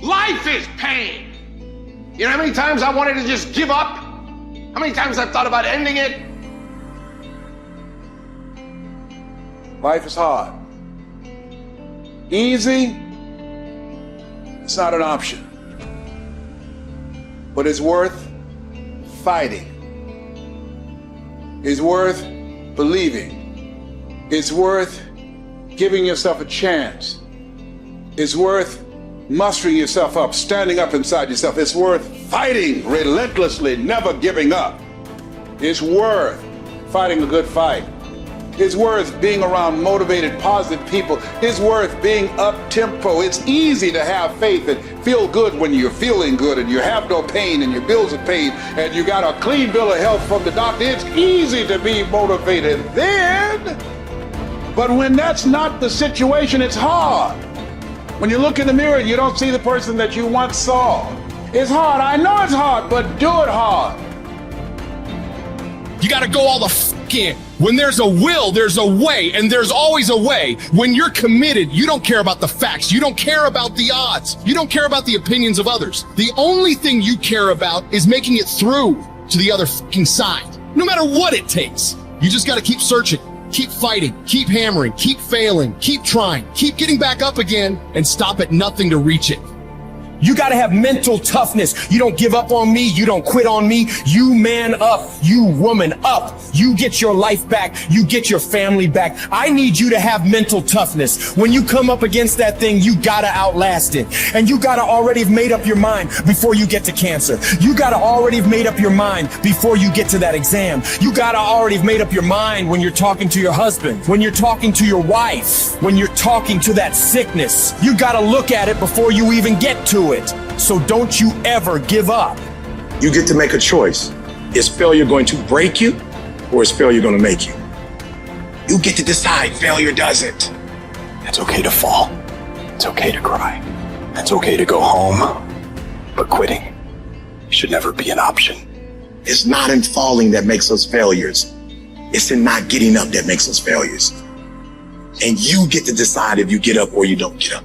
Life is pain. You know how many times I wanted to just give up? How many times I've thought about ending it? Life is hard. Easy, it's not an option. But it's worth fighting. It's worth believing. It's worth giving yourself a chance. It's worth mustering yourself up, standing up inside yourself. It's worth fighting relentlessly, never giving up. It's worth fighting a good fight. It's worth being around motivated, positive people. It's worth being up-tempo. It's easy to have faith and feel good when you're feeling good and you have no pain and your bills are paid and you got a clean bill of health from the doctor. It's easy to be motivated then. But when that's not the situation, it's hard. When you look in the mirror and you don't see the person that you once saw. It's hard. I know it's hard, but do it hard. You got to go all the f in. When there's a will, there's a way, and there's always a way. When you're committed, you don't care about the facts. You don't care about the odds. You don't care about the opinions of others. The only thing you care about is making it through to the other f***ing side. No matter what it takes. You just got to keep searching, keep fighting, keep hammering, keep failing, keep trying, keep getting back up again, and stop at nothing to reach it. You gotta have mental toughness. You don't give up on me. You don't quit on me. You man up. You woman up. You get your life back. You get your family back. I need you to have mental toughness. When you come up against that thing, you gotta outlast it. And you gotta already have made up your mind before you get to cancer. You gotta already have made up your mind before you get to that exam. You gotta already have made up your mind when you're talking to your husband, when you're talking to your wife, when you're talking to that sickness. You gotta look at it before you even get to it. So don't you ever give up. You get to make a choice. Is failure going to break you, or is failure going to make you? You get to decide. Failure doesn't. It's okay to fall. It's okay to cry. It's okay to go home. But quitting should never be an option. It's not in falling that makes us failures. It's in not getting up that makes us failures. And you get to decide if you get up or you don't get up.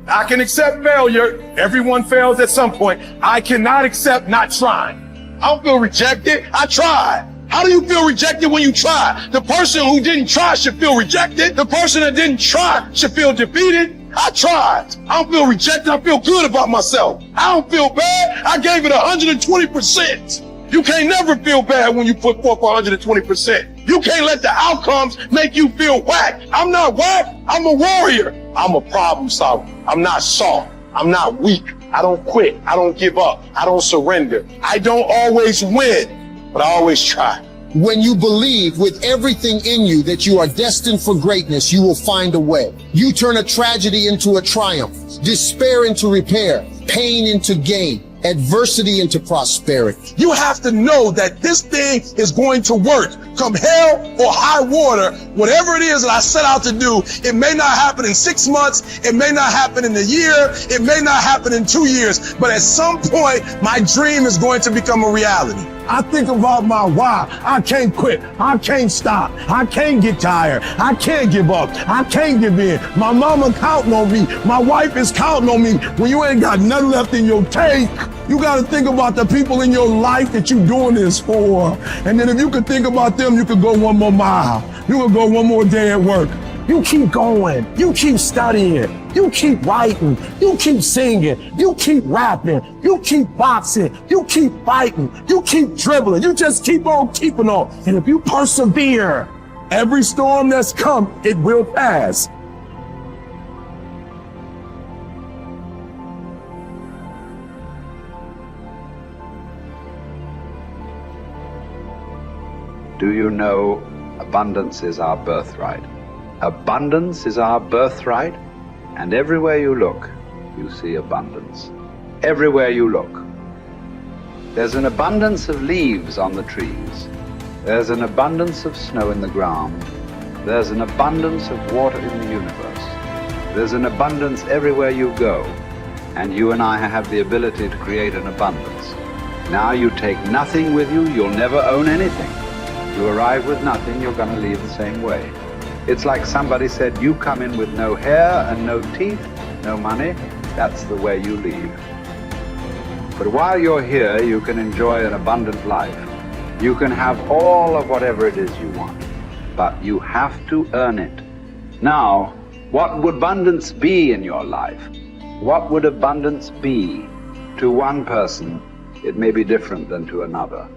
I can accept failure. Everyone fails at some point. I cannot accept not trying. I don't feel rejected. I tried. How do you feel rejected when you try? The person who didn't try should feel rejected. The person that didn't try should feel defeated. I tried. I don't feel rejected. I feel good about myself. I don't feel bad. I gave it 120%. You can't never feel bad when you put forth 120%. You can't let the outcomes make you feel whack. I'm not whack. I'm a warrior. I'm a problem solver. I'm not soft. I'm not weak. I don't quit. I don't give up. I don't surrender. I don't always win, but I always try. When you believe with everything in you that you are destined for greatness, you will find a way. You turn a tragedy into a triumph, despair into repair, pain into gain, adversity into prosperity. You have to know that this thing is going to work. Come hell or high water, whatever it is that I set out to do, it may not happen in 6 months, it may not happen in a year, it may not happen in 2 years, but at some point, my dream is going to become a reality. I think about my why. I can't quit. I can't stop. I can't get tired. I can't give up. I can't give in. My mama counting on me. My wife is counting on me. When you ain't got nothing left in your tank, you got to think about the people in your life that you're doing this for. And then if you could think about them, you could go one more mile. You could go one more day at work. You keep going. You keep studying. You keep writing. You keep singing. You keep rapping. You keep boxing. You keep fighting. You keep dribbling. You just keep on keeping on. And if you persevere, every storm that's come, it will pass. Do you know abundance is our birthright? Abundance is our birthright, and everywhere you look, you see abundance. Everywhere you look. There's an abundance of leaves on the trees. There's an abundance of snow in the ground. There's an abundance of water in the universe. There's an abundance everywhere you go, and you and I have the ability to create an abundance. Now you take nothing with you, you'll never own anything. You arrive with nothing, you're going to leave the same way. It's like somebody said, you come in with no hair and no teeth, no money, that's the way you leave. But while you're here, you can enjoy an abundant life. You can have all of whatever it is you want, but you have to earn it. Now, what would abundance be in your life? What would abundance be? To one person, it may be different than to another.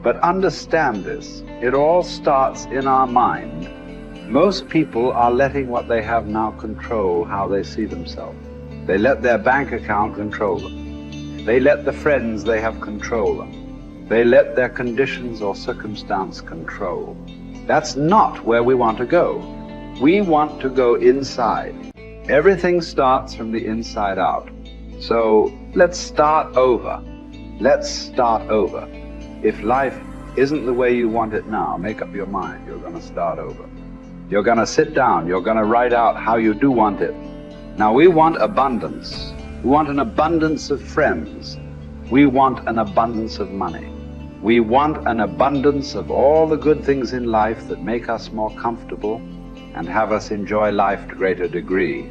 But understand this, it all starts in our mind. Most people are letting what they have now control how they see themselves. They let their bank account control them. They let the friends they have control them. They let their conditions or circumstance control. That's not where we want to go. We want to go inside. Everything starts from the inside out. So let's start over. Let's start over. If life isn't the way you want it now, make up your mind, you're going to start over. You're going to sit down, you're going to write out how you do want it. Now we want abundance. We want an abundance of friends. We want an abundance of money. We want an abundance of all the good things in life that make us more comfortable and have us enjoy life to a greater degree.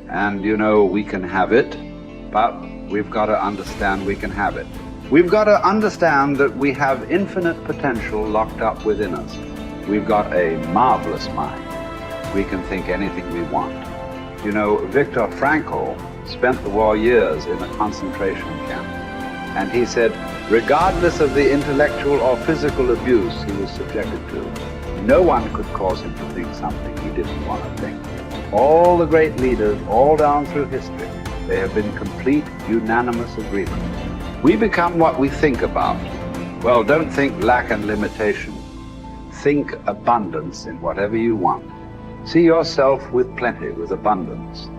And you know, we can have it, but we've got to understand we can have it. We've got to understand that we have infinite potential locked up within us. We've got a marvelous mind. We can think anything we want. You know, Viktor Frankl spent the war years in a concentration camp. And he said, regardless of the intellectual or physical abuse he was subjected to, no one could cause him to think something he didn't want to think. All the great leaders, all down through history, they have been complete, unanimous agreement. We become what we think about. Well, don't think lack and limitation. Think abundance in whatever you want. See yourself with plenty, with abundance.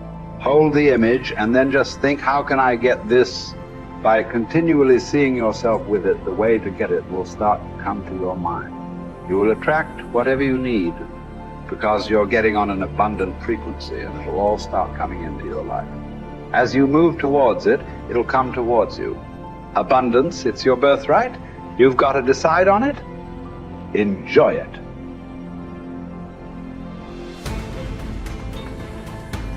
Hold the image and then just think, how can I get this? By continually seeing yourself with it, the way to get it will start to come to your mind. You will attract whatever you need because you're getting on an abundant frequency and it'll all start coming into your life. As you move towards it, it'll come towards you. Abundance, it's your birthright. You've got to decide on it. Enjoy it.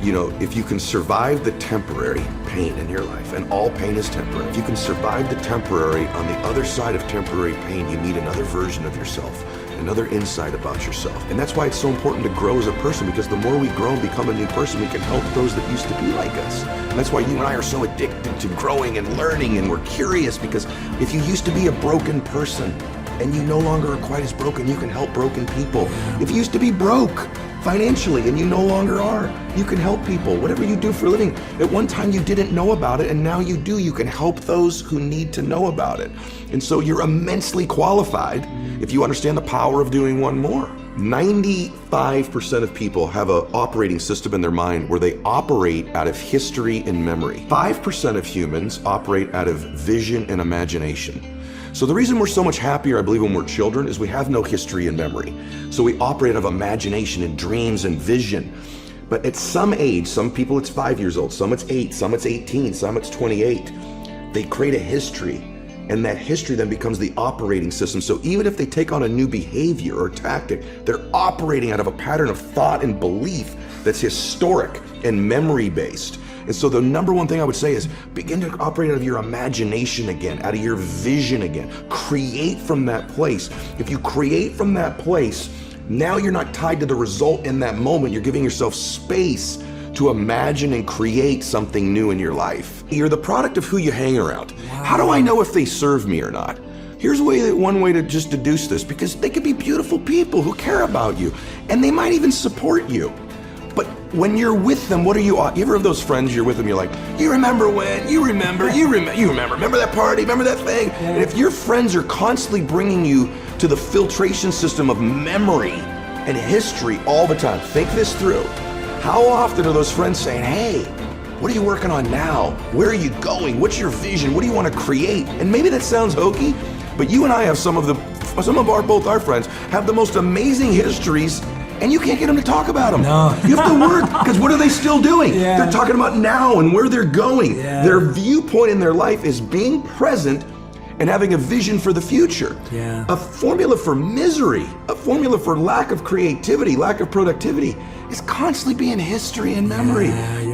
You know, if you can survive the temporary pain in your life, and all pain is temporary, if you can survive the temporary, on the other side of temporary pain, you meet another version of yourself, another insight about yourself. And that's why it's so important to grow as a person, because the more we grow and become a new person, we can help those that used to be like us. And that's why you and I are so addicted to growing and learning, and we're curious, because if you used to be a broken person and you no longer are quite as broken, you can help broken people. If you used to be broke financially and you no longer are, you can help people. Whatever you do for a living, at one time you didn't know about it and now you do. You can help those who need to know about it. And so you're immensely qualified if you understand the power of doing one more. 95% of people have an operating system in their mind where they operate out of history and memory. 5% of humans operate out of vision and imagination. So the reason we're so much happier, I believe, when we're children is we have no history and memory. So we operate out of imagination and dreams and vision. But at some age, some people it's 5 years old, some it's 8, some it's 18, some it's 28. They create a history, and that history then becomes the operating system. So even if they take on a new behavior or tactic, they're operating out of a pattern of thought and belief that's historic and memory-based. And so the number one thing I would say is begin to operate out of your imagination again, out of your vision again. Create from that place. If you create from that place, now you're not tied to the result in that moment. You're giving yourself space to imagine and create something new in your life. You're the product of who you hang around. Wow. How do I know if they serve me or not? Here's one way to just deduce this, because they could be beautiful people who care about you, and they might even support you. But when you're with them, what are you ever have those friends you're with them, you're like, you remember when, you remember that party, remember that thing? Yeah. And if your friends are constantly bringing you to the filtration system of memory and history all the time, think this through. How often are those friends saying, hey, what are you working on now? Where are you going? What's your vision? What do you want to create? And maybe that sounds hokey, but you and I have both our friends have the most amazing histories, and you can't get them to talk about them. No. You have to work, because what are they still doing? Yeah. They're talking about now and where they're going. Yeah. Their viewpoint in their life is being present and having a vision for the future. Yeah. A formula for misery, a formula for lack of creativity, lack of productivity, is constantly being history and memory.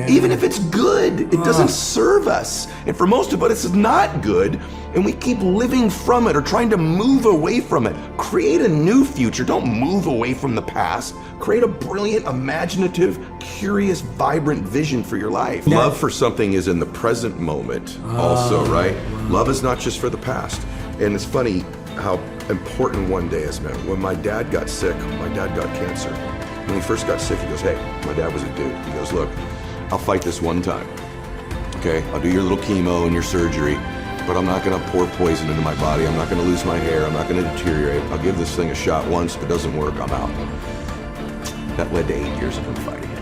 Even if it's good, it doesn't serve us. And for most of us, it's not good. And we keep living from it or trying to move away from it. Create a new future. Don't move away from the past. Create a brilliant, imaginative, curious, vibrant vision for your life. Love for something is in the present moment also, right? Love is not just for the past. And it's funny how important one day is, man. When my dad got sick, my dad got cancer. When he first got sick, he goes, hey, my dad was a dude. He goes, look, I'll fight this one time. Okay, I'll do your little chemo and your surgery, but I'm not gonna pour poison into my body. I'm not gonna lose my hair. I'm not gonna deteriorate. I'll give this thing a shot once. If it doesn't work, I'm out. That led to 8 years of him fighting it.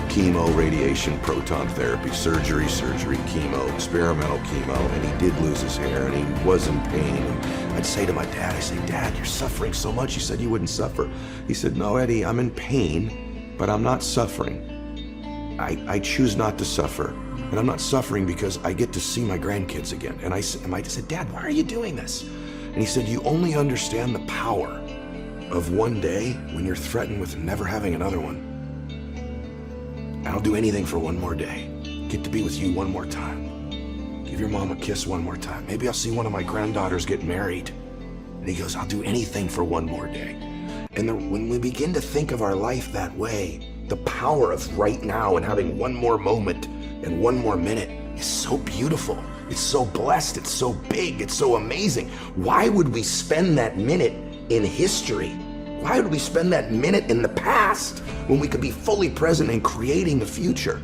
Chemo, radiation, proton therapy, surgery, chemo, experimental chemo, and he did lose his hair and he was in pain. And I'd say to my dad, I say, Dad, you're suffering so much. You said you wouldn't suffer. He said, no, Eddie, I'm in pain, but I'm not suffering. I choose not to suffer. And I'm not suffering because I get to see my grandkids again. And I said, Dad, why are you doing this? And he said, you only understand the power of one day when you're threatened with never having another one. I'll do anything for one more day. Get to be with you one more time. Give your mom a kiss one more time. Maybe I'll see one of my granddaughters get married. And he goes, I'll do anything for one more day. And when we begin to think of our life that way, the power of right now and having one more moment and one more minute is so beautiful. It's so blessed. It's so big. It's so amazing. Why would we spend that minute in history? Why would we spend that minute in the past when we could be fully present and creating the future?